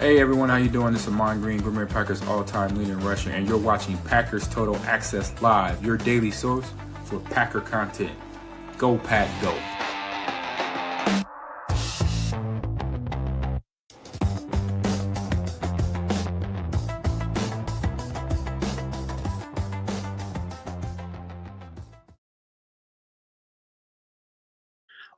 Hey everyone, how you doing? This is Amon Green, Green Bay Packers all-time leader in rushing, and you're watching Packers Total Access Live, your daily source for Packer content. Go Pack, go!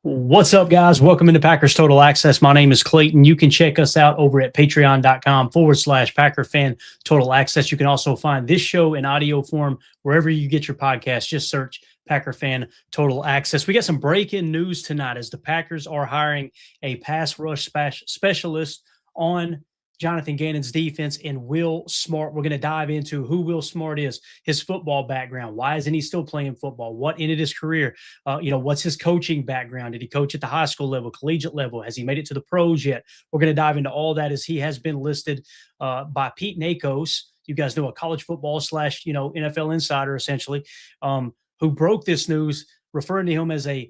What's up, guys? Welcome into Packers Total Access. My name is Clayton. You can check us out over at patreon.com/Packer Fan Total Access. You can also find this show in audio form wherever you get your podcast. Just search Packer Fan Total Access. We got some breaking news tonight as the Packers are hiring a pass rush specialist on Jonathan Gannon's defense and Will Smart. We're going to dive into who Will Smart is, his football background. Why isn't he still playing football? What ended his career? What's his coaching background? Did he coach at the high school level, collegiate level? Has he made it to the pros yet? We're going to dive into all that as he has been listed by Pete Nakos. You guys know, a college football / NFL insider, essentially, who broke this news, referring to him as I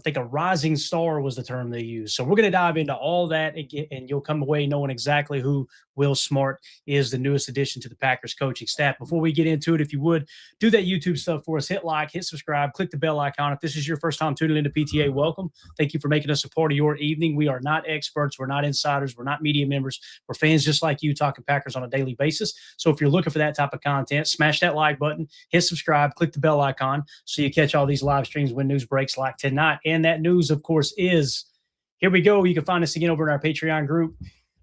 think a rising star was the term they used. So we're going to dive into all that, and you'll come away knowing exactly who Will Smart is, the newest addition to the Packers coaching staff. Before we get into it, if you would, do that YouTube stuff for us. Hit like, hit subscribe, click the bell icon. If this is your first time tuning into PTA, welcome. Thank you for making us a part of your evening. We are not experts. We're not insiders. We're not media members. We're fans just like you, talking Packers on a daily basis. So if you're looking for that type of content, smash that like button, hit subscribe, click the bell icon so you catch all these live streams when news breaks like tonight. And that news, of course, is, here we go. You can find us again over in our Patreon group.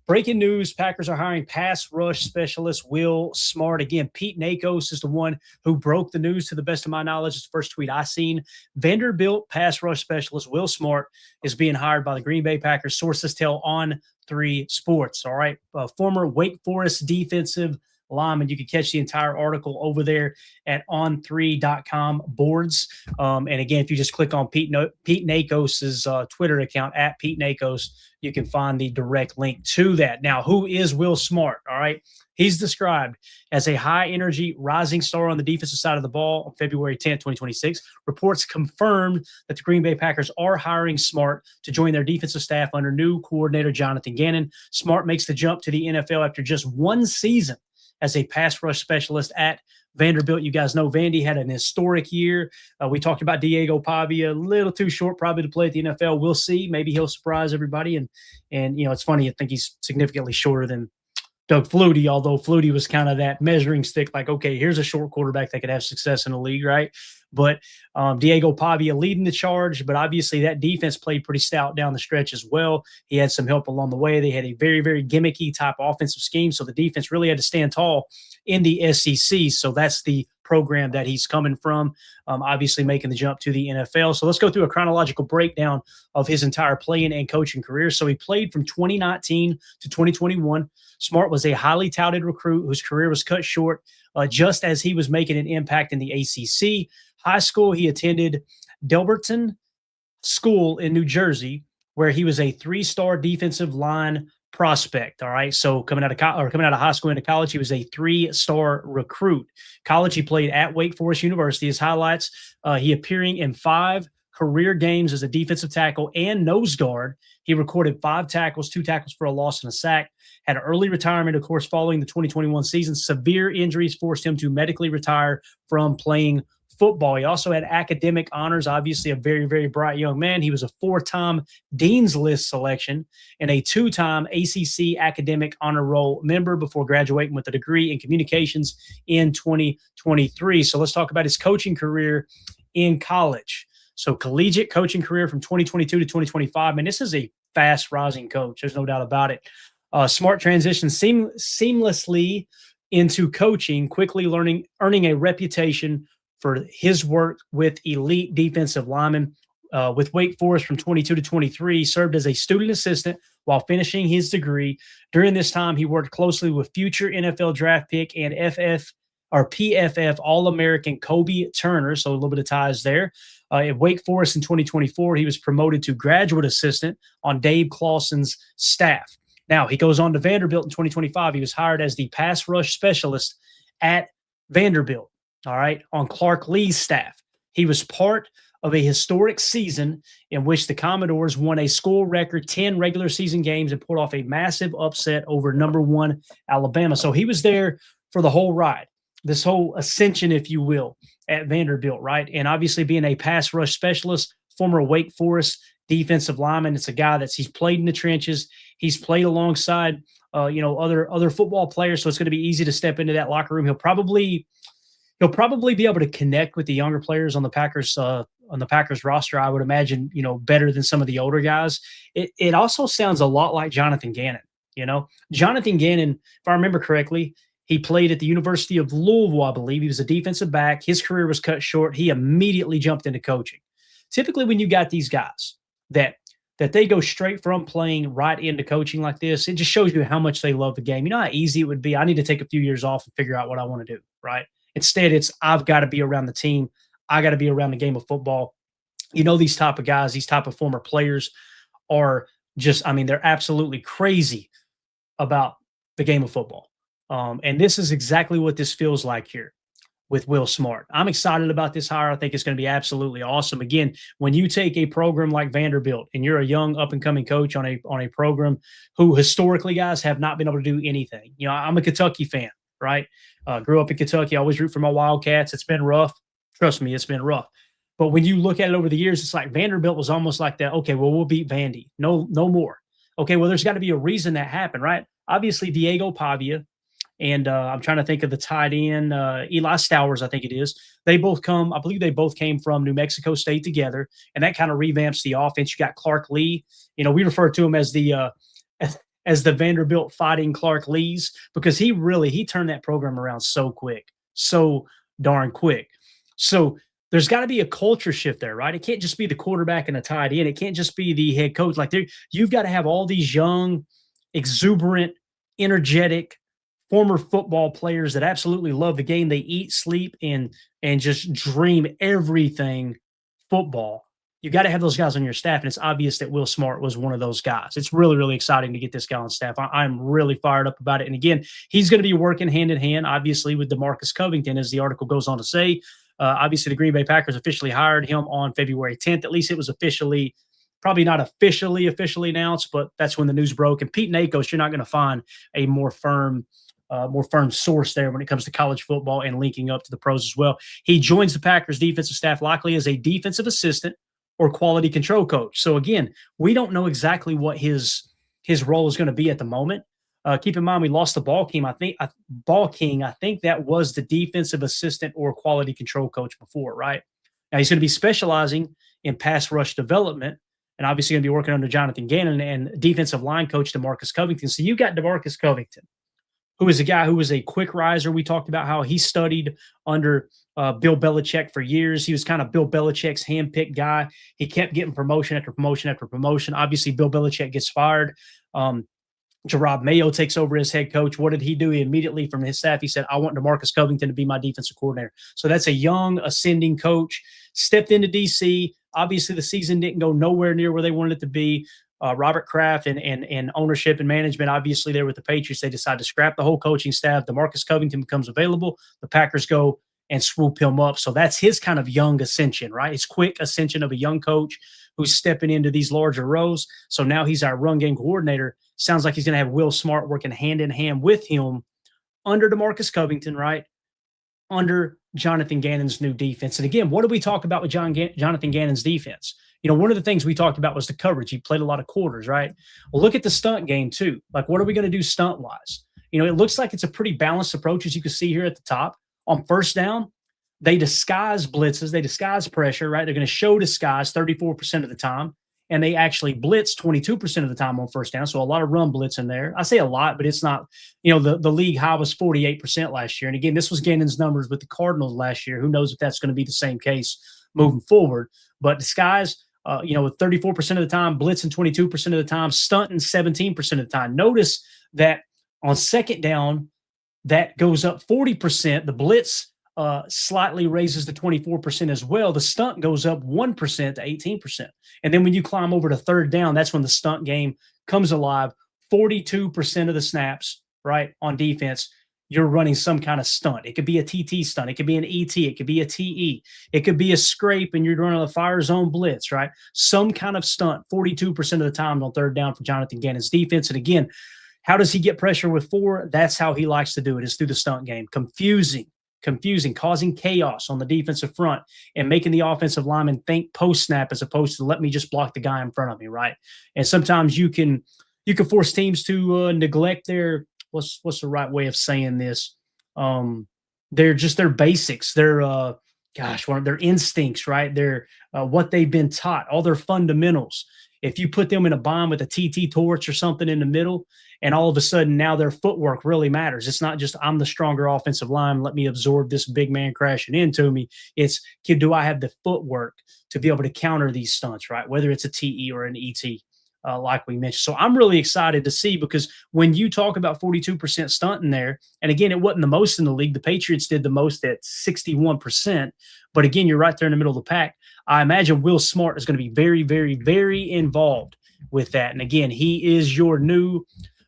Breaking news, Packers are hiring pass rush specialist Will Smart. Again, Pete Nakos is the one who broke the news, to the best of my knowledge. It's the first tweet I seen. Vanderbilt pass rush specialist Will Smart is being hired by the Green Bay Packers, sources tell On3 Sports. All right. Former Wake Forest defensive lineman. You can catch the entire article over there at on3.com boards. And again, if you just click on Pete Nakos's Twitter account at Pete Nakos, you can find the direct link to that. Now, who is Will Smart? All right. He's described as a high-energy rising star on the defensive side of the ball on February 10th, 2026. Reports confirmed that the Green Bay Packers are hiring Smart to join their defensive staff under new coordinator Jonathan Gannon. Smart makes the jump to the NFL after just one season as a pass rush specialist at Vanderbilt. You guys know Vandy had an historic year. We talked about Diego Pavia, a little too short probably to play at the NFL. We'll see. Maybe he'll surprise everybody. And it's funny. I think he's significantly shorter than Doug Flutie, although Flutie was kind of that measuring stick, like, okay, here's a short quarterback that could have success in the league, right? But Diego Pavia leading the charge, but obviously that defense played pretty stout down the stretch as well. He had some help along the way. They had a very, very gimmicky type offensive scheme, so the defense really had to stand tall in the SEC. So that's the program that he's coming from, obviously making the jump to the NFL. So let's go through a chronological breakdown of his entire playing and coaching career. So he played from 2019 to 2021. Smart was a highly touted recruit whose career was cut short just as he was making an impact in the ACC. High school, he attended Delberton School in New Jersey, where he was a 3-star defensive line prospect. All right. So coming out of high school into college, he was a 3-star recruit. College, he played at Wake Forest University. His highlights, he appearing in 5 career games as a defensive tackle and nose guard. He recorded 5 tackles, 2 tackles for a loss and a sack. Had an early retirement, of course, following the 2021 season. Severe injuries forced him to medically retire from playing football. He also had academic honors, obviously a very, very bright young man. He was a 4-time Dean's List selection and a 2-time ACC Academic Honor Roll member before graduating with a degree in communications in 2023. So let's talk about his coaching career in college. So collegiate coaching career from 2022 to 2025. And this is a fast rising coach. There's no doubt about it. Smart transition seamlessly into coaching, quickly earning a reputation for his work with elite defensive linemen. With Wake Forest from 22 to 23, served as a student assistant while finishing his degree. During this time, he worked closely with future NFL draft pick and PFF All-American Kobie Turner, so a little bit of ties there. At Wake Forest in 2024, he was promoted to graduate assistant on Dave Clawson's staff. Now, he goes on to Vanderbilt in 2025. He was hired as the pass rush specialist at Vanderbilt, all right, on Clark Lee's staff. He was part of a historic season in which the Commodores won a school record 10 regular season games and pulled off a massive upset over number 1 Alabama. So he was there for the whole ride, this whole ascension, if you will, at Vanderbilt, right? And obviously being a pass rush specialist, former Wake Forest defensive lineman, it's a guy he's played in the trenches. He's played alongside, other football players. So it's going to be easy to step into that locker room. He'll probably be able to connect with the younger players on the Packers roster, I would imagine, better than some of the older guys. It also sounds a lot like Jonathan Gannon. Jonathan Gannon, if I remember correctly, he played at the University of Louisville, I believe. He was a defensive back. His career was cut short. He immediately jumped into coaching. Typically, when you got these guys that they go straight from playing right into coaching like this, it just shows you how much they love the game. You know how easy it would be? I need to take a few years off and figure out what I want to do, right? Instead, it's I've got to be around the team. I got to be around the game of football. These type of guys, these type of former players are just, they're absolutely crazy about the game of football. And this is exactly what this feels like here with Will Smart. I'm excited about this hire. I think it's going to be absolutely awesome. Again, when you take a program like Vanderbilt and you're a young up-and-coming coach on a program who historically, guys, have not been able to do anything. I'm a Kentucky fan, right? Grew up in Kentucky. I always root for my Wildcats. It's been rough. Trust me, it's been rough. But when you look at it over the years, it's like Vanderbilt was almost like that. Okay, well, we'll beat Vandy. No more. Okay, well, there's got to be a reason that happened, right? Obviously, Diego Pavia and I'm trying to think of the tight end, Eli Stowers, I think it is. I believe they both came from New Mexico State together, and that kind of revamps the offense. You got Clark Lee. We refer to him as the Vanderbilt Fighting Clark Lees, because he turned that program around so quick, so darn quick. So there's got to be a culture shift there, right? It can't just be the quarterback and the tight end. It can't just be the head coach. You've got to have all these young, exuberant, energetic, former football players that absolutely love the game. They eat, sleep, and just dream everything football. You got to have those guys on your staff, and it's obvious that Will Smart was one of those guys. It's really, really exciting to get this guy on staff. I'm really fired up about it. And again, he's going to be working hand in hand, obviously, with DeMarcus Covington, as the article goes on to say. Obviously, the Green Bay Packers officially hired him on February 10th. At least it was probably not officially announced, but that's when the news broke. And Pete Nakos, you're not going to find a more firm source there when it comes to college football and linking up to the pros as well. He joins the Packers defensive staff likely as a defensive assistant or quality control coach. So again, we don't know exactly what his role is going to be at the moment. Keep in mind, we lost the ball king. I think that was the defensive assistant or quality control coach before, right? Now he's going to be specializing in pass rush development, and obviously going to be working under Jonathan Gannon and defensive line coach DeMarcus Covington. So you got DeMarcus Covington, who is a guy who was a quick riser. We talked about how he studied under Bill Belichick for years. He was kind of Bill Belichick's handpicked guy. He kept getting promotion after promotion after promotion. Obviously, Bill Belichick gets fired. Gerard Mayo takes over as head coach. What did he do? He immediately, from his staff, he said, I want DeMarcus Covington to be my defensive coordinator. So that's a young, ascending coach. Stepped into D.C. Obviously, the season didn't go nowhere near where they wanted it to be. Robert Kraft and ownership and management, obviously there with the Patriots, they decide to scrap the whole coaching staff. DeMarcus Covington becomes available. The Packers go and swoop him up. So that's his kind of young ascension, right? His quick ascension of a young coach who's stepping into these larger roles. So now he's our run game coordinator. Sounds like he's going to have Will Smart working hand in hand with him under DeMarcus Covington, right? Under Jonathan Gannon's new defense. And again, what did we talk about with Jonathan Gannon's defense? One of the things we talked about was the coverage. He played a lot of quarters, right? Well, look at the stunt game too. Like, what are we going to do stunt-wise? It looks like it's a pretty balanced approach, as you can see here at the top. On first down, they disguise blitzes. They disguise pressure, right? They're going to show disguise 34% of the time, and they actually blitz 22% of the time on first down. So a lot of run blitz in there. I say a lot, but it's not, the league high was 48% last year. And again, this was Gannon's numbers with the Cardinals last year. Who knows if that's going to be the same case moving forward. But disguise, with 34% of the time, blitzing 22% of the time, stunting 17% of the time. Notice that on second down, that goes up 40%. The blitz slightly raises to 24% as well. The stunt goes up 1% to 18%. And then when you climb over to third down, that's when the stunt game comes alive. 42% of the snaps, right, on defense. you're running some kind of stunt. It could be a TT stunt. It could be an ET. It could be a TE. It could be a scrape and you're running a fire zone blitz, right? Some kind of stunt 42% of the time on third down for Jonathan Gannon's defense. And again, how does he get pressure with 4? That's how he likes to do it, is through the stunt game. Confusing, causing chaos on the defensive front and making the offensive lineman think post-snap as opposed to let me just block the guy in front of me, right? And sometimes you can force teams to neglect their – what's the right way of saying this? They're just their basics. Their their instincts, right? They're what they've been taught, all their fundamentals. If you put them in a bomb with a TT torch or something in the middle, and all of a sudden now their footwork really matters. It's not just I'm the stronger offensive line, let me absorb this big man crashing into me. It's, do I have the footwork to be able to counter these stunts, right? Whether it's a TE or an ET. Like we mentioned. So I'm really excited to see, because when you talk about 42% stunt in there, and again, it wasn't the most in the league. The Patriots did the most at 61%. But again, you're right there in the middle of the pack. I imagine Will Smart is going to be very, very, very involved with that. And again, he is your new,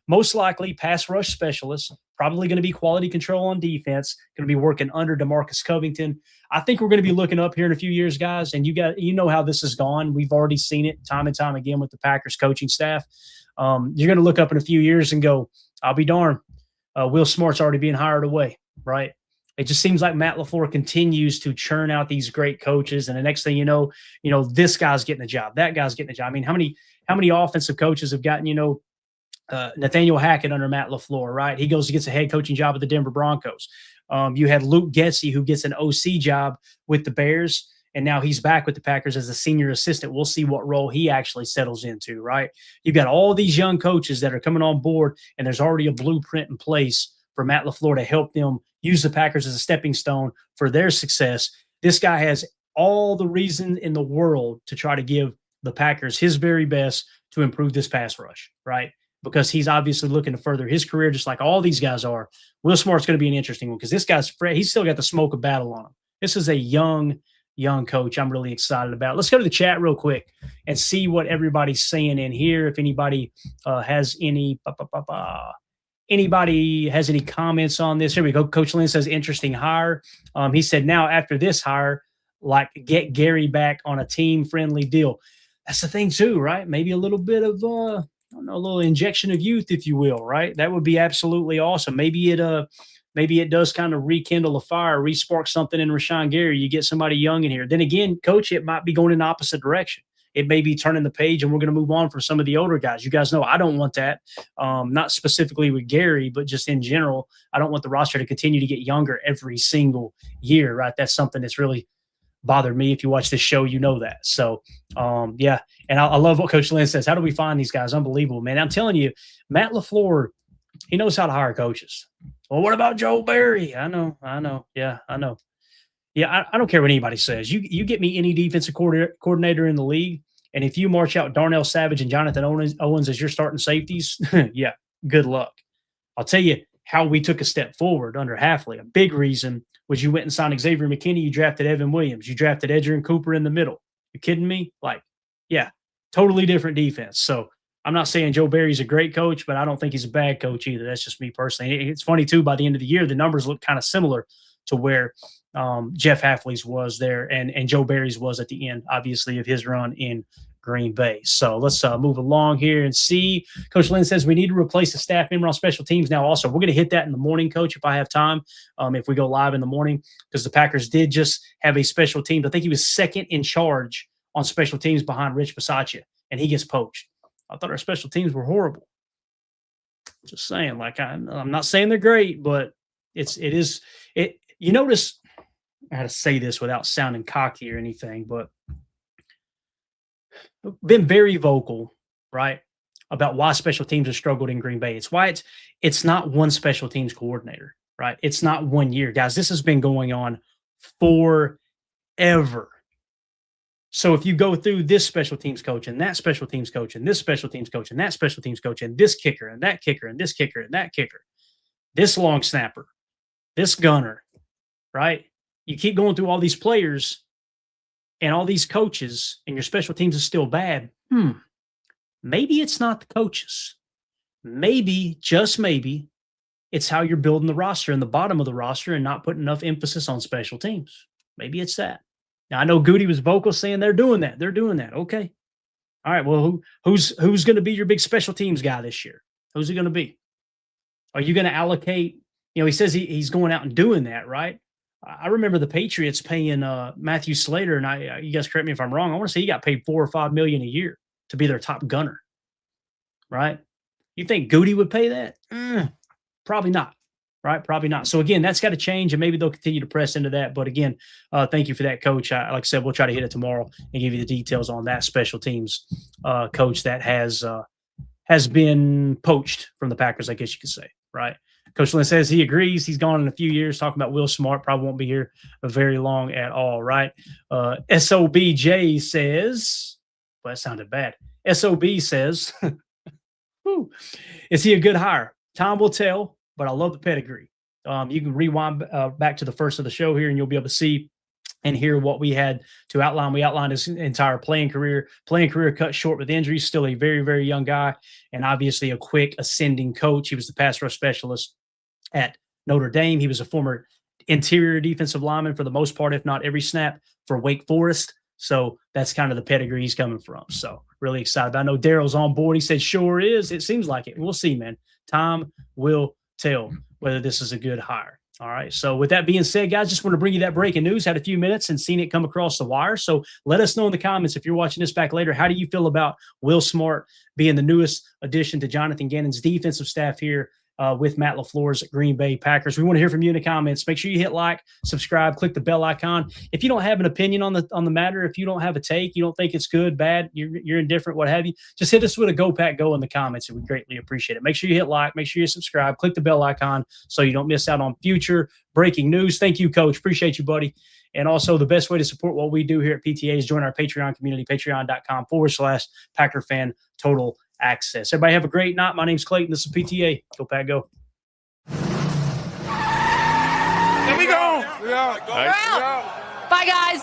most likely, pass rush specialist, probably going to be quality control on defense, going to be working under DeMarcus Covington. I think we're going to be looking up here in a few years, guys, and you know how this has gone. We've already seen it time and time again with the Packers coaching staff. You're going to look up in a few years and go, I'll be darned, Will Smart's already being hired away, right? It just seems like Matt LaFleur continues to churn out these great coaches, and the next thing you know, this guy's getting a job, that guy's getting a job. I mean, how many offensive coaches have gotten, Nathaniel Hackett under Matt LaFleur, right? He goes to gets a head coaching job at the Denver Broncos. You had Luke Getsy, who gets an OC job with the Bears, and now he's back with the Packers as a senior assistant. We'll see what role he actually settles into, right? You've got all these young coaches that are coming on board, and there's already a blueprint in place for Matt LaFleur to help them use the Packers as a stepping stone for their success. This guy has all the reason in the world to try to give the Packers his very best to improve this pass rush, right? Because he's obviously looking to further his career just like all these guys are. Will Smart's going to be an interesting one because this guy's he's still got the smoke of battle on him. This is a young coach I'm really excited about. Let's go to the chat real quick and see what everybody's saying in here. If anybody has any comments on this. Here we go. Coach Lynn says, interesting hire. He said, now after this hire, like get Gary back on a team-friendly deal. That's the thing too, right? Maybe a little bit of a little injection of youth, if you will, right? That would be absolutely awesome. Maybe it does kind of rekindle a fire, respark something in Rashan Gary. You get somebody young in here. Then again, coach, it might be going in the opposite direction. It may be turning the page and we're going to move on from some of the older guys. You guys know I don't want that, not specifically with Gary, but just in general. I don't want the roster to continue to get younger every single year, right? That's something that's really bothered me. If you watch this show, you know that. So, yeah. And I love what Coach Lynn says. How do we find these guys? Unbelievable, man. I'm telling you, Matt LaFleur, he knows how to hire coaches. Well, what about Joe Barry? I know. Yeah, I know. Yeah, I don't care what anybody says. You get me any defensive coordinator in the league, and if you march out Darnell Savage and Jonathan Owens as your starting safeties, yeah, good luck. I'll tell you how we took a step forward under Hafley. A big reason was you went and signed Xavier McKinney. You drafted Evan Williams. You drafted Edgerrin Cooper in the middle. You kidding me? Like, yeah, totally different defense. So I'm not saying Joe Barry's a great coach, but I don't think he's a bad coach either. That's just me personally. It's funny, too, by the end of the year, the numbers look kind of similar to where Jeff Hafley's was there and Joe Barry's was at the end, obviously, of his run in Green Bay. So let's move along here and see. Coach Lynn says we need to replace a staff member on special teams now. Also, we're going to hit that in the morning, Coach, if I have time, if we go live in the morning, because the Packers did just have a special team. I think he was second in charge on special teams behind Rich Bisaccia, and he gets poached. I thought our special teams were horrible. Just saying, like I'm not saying they're great, but it is. You notice, I had to say this without sounding cocky or anything, but been very vocal, right, about why special teams have struggled in Green Bay. It's why it's not one special teams coordinator, right? It's not 1 year. Guys, this has been going on forever. So if you go through this special teams coach and that special teams coach and this special teams coach and that special teams coach and this kicker and that kicker and this kicker and that kicker, this long snapper, this gunner, right? You keep going through all these players and all these coaches and your special teams is still bad. Maybe it's not the coaches. Maybe, just maybe, it's how you're building the roster and the bottom of the roster and not putting enough emphasis on special teams. Maybe it's that. Now, I know Goody was vocal saying they're doing that. They're doing that. Okay. All right. Well, who's going to be your big special teams guy this year? Who's it going to be? Are you going to allocate? He says he's going out and doing that, right? I remember the Patriots paying Matthew Slater, and you guys correct me if I'm wrong. I want to say he got paid $4 or $5 million a year to be their top gunner, right? You think Goody would pay that? Probably not, right? Probably not. So again, that's got to change, and maybe they'll continue to press into that. But again, thank you for that, Coach. Like I said, we'll try to hit it tomorrow and give you the details on that special teams coach that has been poached from the Packers, I guess you could say, right? Coach Lynn says he agrees. He's gone in a few years. Talking about Will Smart, probably won't be here very long at all, right? SOBJ says, well, that sounded bad. SOB says, is he a good hire? Time will tell, but I love the pedigree. You can rewind back to the first of the show here, and you'll be able to see and hear what we had to outline. We outlined his entire playing career cut short with injuries, still a very, very young guy, and obviously a quick ascending coach. He was the pass rush specialist at Notre Dame. He was a former interior defensive lineman for the most part, if not every snap, for Wake Forest. So that's kind of the pedigree he's coming from. So really excited. I know Daryl's on board. He said, sure is. It seems like it. We'll see, man. Time will tell whether this is a good hire. All right. So with that being said, guys, just want to bring you that breaking news. Had a few minutes and seen it come across the wire. So let us know in the comments if you're watching this back later. How do you feel about Will Smart being the newest addition to Jonathan Gannon's defensive staff here with Matt LaFleur's Green Bay Packers? We want to hear from you in the comments. Make sure you hit like, subscribe, click the bell icon. If you don't have an opinion on the matter, if you don't have a take, you don't think it's good, bad, you're indifferent, what have you, just hit us with a Go Pack Go in the comments, and we greatly appreciate it. Make sure you hit like, make sure you subscribe, click the bell icon so you don't miss out on future breaking news. Thank you, Coach. Appreciate you, buddy. And also, the best way to support what we do here at PTA is join our Patreon community, patreon.com/Packer Fan Total Access. Everybody have a great night. My name's Clayton. This is PTA. Go Pack Go. Here we go. We're out. Bye, guys.